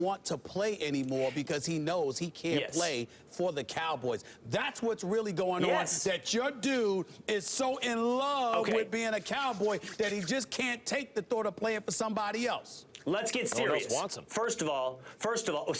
want to play anymore because he knows he can't play for the Cowboys. That's what's really going on, that your dude is so in love with being a Cowboy that he just can't take the thought of playing for somebody else. Let's get serious. No one else wants him. First of all,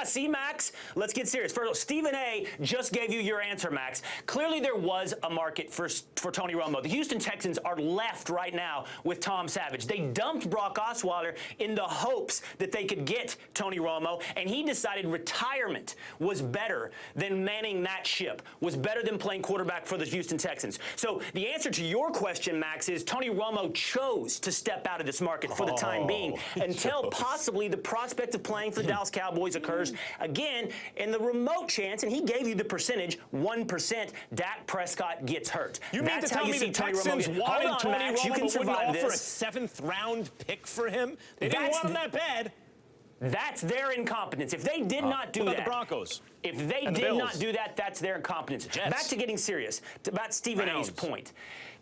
see, Max? Let's get serious. First of all, Stephen A. just gave you your answer, Max. Clearly there was a market for Tony Romo. The Houston Texans are left right now with Tom Savage. They dumped Brock Osweiler in the hopes that they could get Tony Romo, and he decided retirement was better than manning that ship, was better than playing quarterback for the Houston Texans. So the answer to your question, Max, is Tony Romo chose to step out of this market for the time being, until possibly the prospect of playing for the Dallas Cowboys occurs again, in the remote chance, and he gave you the percentage, 1%, Dak Prescott gets hurt. You mean to tell me the Texans wanted Tony Romo but wouldn't offer a 7th-round pick for him? They didn't want him that bad. That's their incompetence. If they did not do that, the Broncos? If they did not do that, that's their incompetence. Back to getting serious, about Stephen A's point.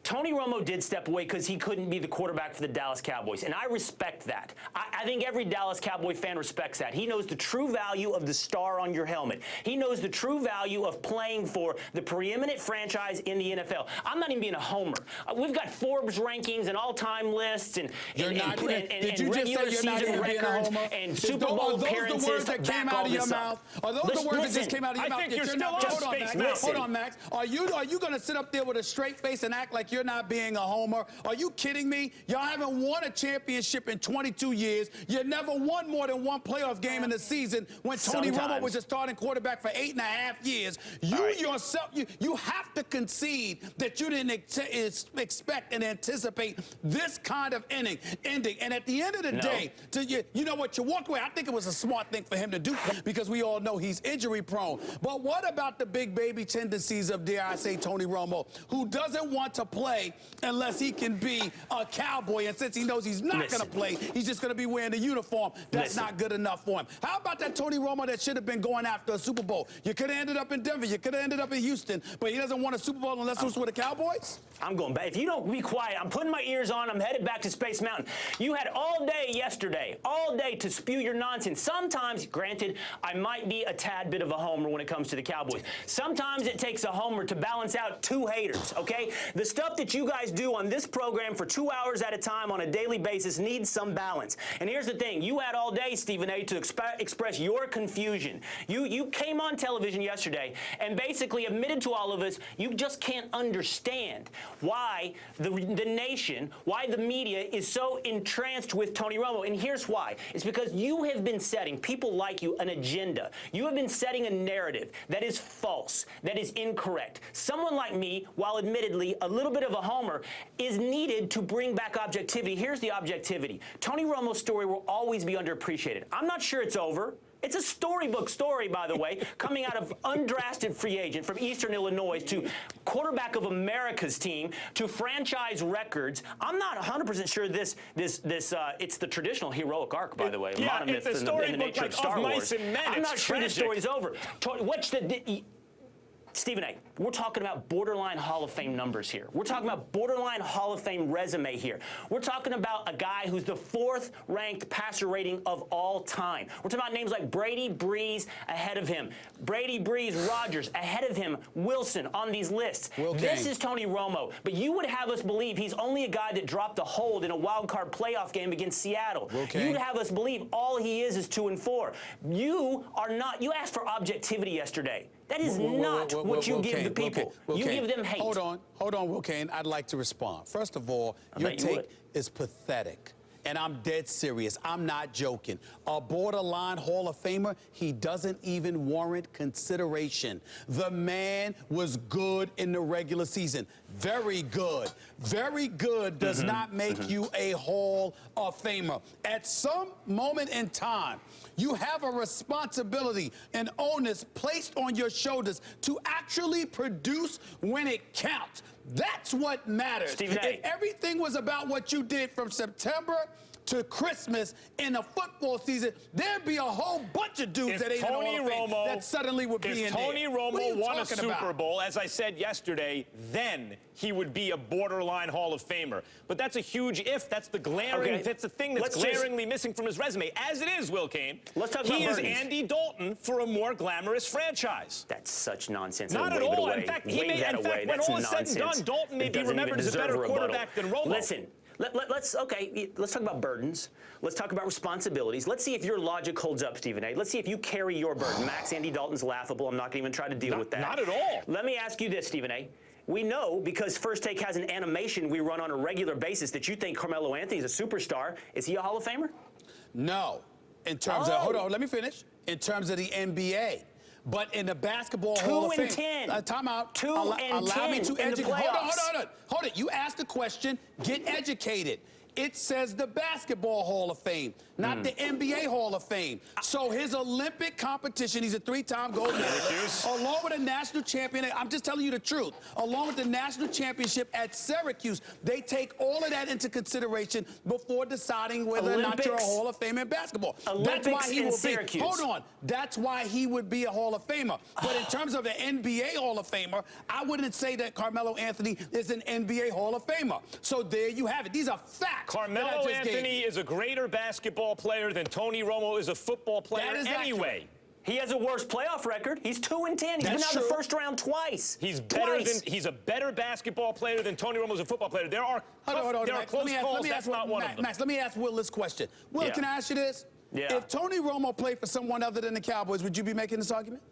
Tony Romo did step away because he couldn't be the quarterback for the Dallas Cowboys, and I respect that. I think every Dallas Cowboy fan respects that. He knows the true value of the star on your helmet. He knows the true value of playing for the preeminent franchise in the NFL. I'm not even being a homer. We've got Forbes rankings and all-time lists and regular season records and Super Bowl appearances. Are those the words that came out of your mouth? Are those the words that just came out of your mouth? I think you're still on space. Hold on, Max. Are you going to sit up there with a straight face and act like you're not being a homer? Are you kidding me? Y'all haven't won a championship in 22 years. You never won more than one playoff game in the season when Tony Romo was the starting quarterback for 8.5 years. You yourself, you have to concede that you didn't expect and anticipate this kind of ending. And at the end of the day, you know what, you walk away. I think it was a smart thing for him to do because we all know he's injury prone. But what about the big baby tendencies of, dare I say, Tony Romo, who doesn't want to play unless he can be a Cowboy, and since he knows he's not going to play, he's just going to be wearing the uniform. That's not good enough for him. How about that Tony Romo that should have been going after a Super Bowl? You could have ended up in Denver. You could have ended up in Houston, but he doesn't want a Super Bowl unless it was with the Cowboys? I'm going back. If you don't be quiet, I'm putting my ears on. I'm headed back to Space Mountain. You had all day yesterday, all day to spew your nonsense. Sometimes, granted, I might be a tad bit of a homer when it comes to the Cowboys. Sometimes it takes a homer to balance out two haters, okay? The stuff that you guys do on this program for 2 hours at a time on a daily basis needs some balance. And here's the thing. You had all day, Stephen A., to express your confusion. You came on television yesterday and basically admitted to all of us you just can't understand why the nation, why the media is so entranced with Tony Romo. And here's why. It's because you have been setting, people like you, an agenda. You have been setting a narrative that is false, that is incorrect. Someone like me, while admittedly a little bit of a homer, is needed to bring back objectivity. Here's the objectivity. Tony Romo's story will always be underappreciated. I'm not sure it's over. It's a storybook story, by the way, coming out of undrafted free agent from Eastern Illinois to quarterback of America's team to franchise records. I'm not 100% sure it's the traditional heroic arc, by the way. Yeah, Monomyth it's the in the nature of Star Wars. I'm not sure the story's over. Stephen A., we're talking about borderline Hall of Fame numbers here. We're talking about borderline Hall of Fame resume here. We're talking about a guy who's the 4th ranked passer rating of all time. We're talking about names like Brady, Breeze ahead of him. Brady, Breeze, Rodgers ahead of him, Wilson on these lists. This is Tony Romo. But you would have us believe he's only a guy that dropped a hold in a wild card playoff game against Seattle. You'd have us believe all he is 2-4. You are not. You asked for objectivity yesterday. That is not what you give the people. You give them hate. Hold on, Will Cain. I'd like to respond. First of all, your take is pathetic. And I'm dead serious. I'm not joking. A borderline Hall of Famer, he doesn't even warrant consideration. The man was good in the regular season. Very good. Very good does not make you a Hall of Famer. At some moment in time, you have a responsibility and onus placed on your shoulders to actually produce when it counts. That's what matters. Stephen A. If everything was about what you did from September to Christmas in a football season, there'd be a whole bunch of dudes that ain't in the Hall of Fame that suddenly would be in there. If Tony Romo won a Super about? Bowl, as I said yesterday, then he would be a borderline Hall of Famer. But that's a huge if. That's the glaring. That's the thing that's glaringly missing from his resume. As it is, Will Cain, let's talk about he is burdens. Andy Dalton for a more glamorous franchise. That's such nonsense. Not at all. In fact, when all is said and done, Dalton may be remembered as a better quarterback than Romo. Listen. Let's talk about burdens. Let's talk about responsibilities. Let's see if your logic holds up, Stephen A. Let's see if you carry your burden. Max, Andy Dalton's laughable. I'm not going to even try to deal with that. Not at all. Let me ask you this, Stephen A. We know, because First Take has an animation we run on a regular basis, that you think Carmelo Anthony is a superstar. Is he a Hall of Famer? No. In terms of, hold on, let me finish. In terms of the NBA. But in the basketball Hall of Fame. 2 and 10. Time out. 2 and 10 allow me to in the educate. playoffs. Hold it. You asked the question. Get educated. It says the Basketball Hall of Fame, not the NBA Hall of Fame. So his Olympic competition, he's a 3-time gold medalist, along with a national champion. I'm just telling you the truth. Along with the national championship at Syracuse, they take all of that into consideration before deciding whether or not you're a Hall of Famer in basketball. Olympics That's why he will Syracuse. be. Hold on. That's why he would be a Hall of Famer. But in terms of an NBA Hall of Famer, I wouldn't say that Carmelo Anthony is an NBA Hall of Famer. So there you have it. These are facts. Carmelo Anthony is a greater basketball player than Tony Romo is a football player anyway. He has a worse playoff record. He's 2 and 10. He's been out of the first round twice. He's a better basketball player than Tony Romo's a football player. There are close calls. That's not one of them. Max, let me ask Will this question. Will, can I ask you this? Yeah. If Tony Romo played for someone other than the Cowboys, would you be making this argument?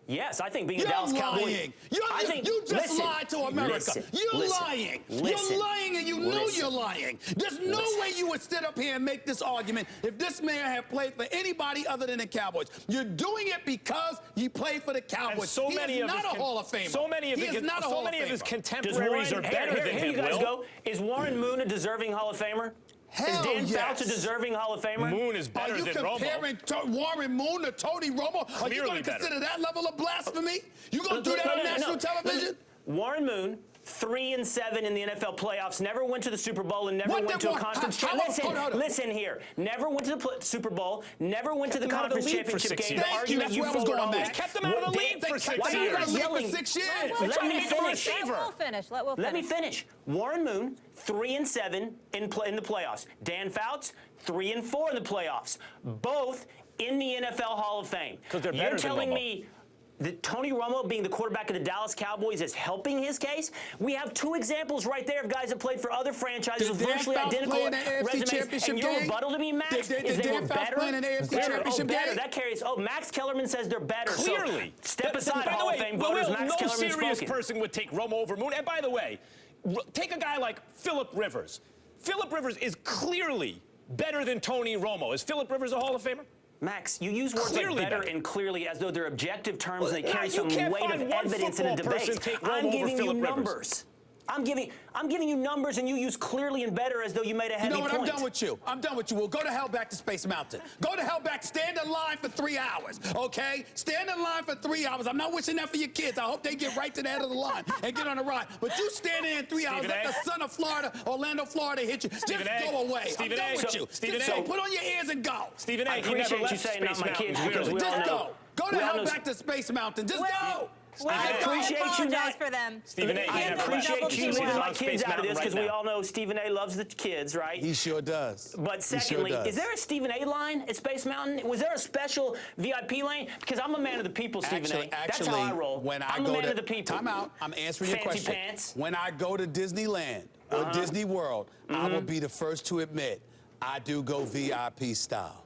Yes, I think being a Dallas Cowboy. You just lied to America. You're lying. You're lying, and you know you're lying. There's no way you would sit up here and make this argument if this man had played for anybody other than the Cowboys. You're doing it because he played for the Cowboys. And so many of not a Hall of Famer. So many of his contemporaries are better than him. Here you guys go. Is Warren Moon a deserving Hall of Famer? Hell is Dan Fouts a deserving Hall of Famer? Moon is better than Romo. Are you comparing Warren Moon to Tony Romo? Are you going to consider that level of blasphemy? You going to do that on national television? Warren Moon, 3 and 7 in the NFL playoffs, never went to the Super Bowl and never went to a conference championship. Listen here. Never went to the Super Bowl, never went to the conference championship game. Thank you. That's where I was going, Max. Kept them out of the league for 6 years. Let me finish. Let me finish. Warren Moon, 3 and 7 in the playoffs. Dan Fouts, 3 and 4 in the playoffs. Both in the NFL Hall of Fame. You're telling me that Tony Romo being the quarterback of the Dallas Cowboys is helping his case? We have 2 examples right there of guys that played for other franchises with virtually identical resumes. And your rebuttal to me, Max, is they were better? That carries. Max Kellerman says they're better. Clearly. So step aside, Hall of Fame voters. Max Kellerman no serious person would take Romo over Moon. And by the way, take a guy like Phillip Rivers. Phillip Rivers is clearly better than Tony Romo. Is Phillip Rivers a Hall of Famer? Max, you use words like better and clearly as though they're objective terms and they carry some weight of evidence in a debate. I'm giving you numbers. I'm giving you numbers, and you use clearly and better as though you made a heavy point. You know what? I'm done with you. I'm done with you. Well, go to hell back to Space Mountain. Go to hell back. Stand in line for 3 hours, okay? Stand in line for 3 hours. I'm not wishing that for your kids. I hope they get right to the head of the line and get on the ride. But you stand there in 3 hours, let the son of Florida, Orlando, Florida, hit you. Just go away. I'm done with you. Just put on your ears and go. Stephen A. I appreciate you saying not my kids because we all know. Go to hell back to Space Mountain. Just go. I appreciate you not. For them. Stephen A. I appreciate you leaving my kids out of this because we all know Stephen A. loves the kids, right? He sure does. But secondly, is there a Stephen A. line at Space Mountain? Was there a special VIP lane? Because I'm a man of the people, Stephen A. That's how I roll. I'm a man of the people. Time out. I'm answering your question. Fancy pants. When I go to Disneyland or Disney World, I will be the first to admit I do go VIP style.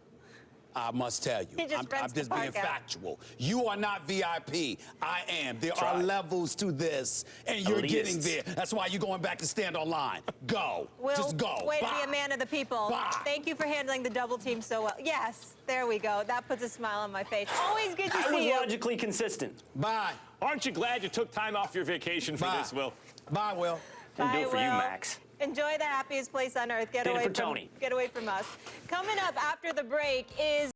I must tell you. I'm just being factual. You are not VIP. I am. There are levels to this, and you're getting there. That's why you're going back to stand on line. Go. Just go. Way to be a man of the people. Thank you for handling the double team so well. Yes, there we go. That puts a smile on my face. Always good to see you. I was logically consistent. Bye. Aren't you glad you took time off your vacation for this, Will? Bye, Will. We'll do it for you, Max. Enjoy the happiest place on earth. Get away from us. Coming up after the break is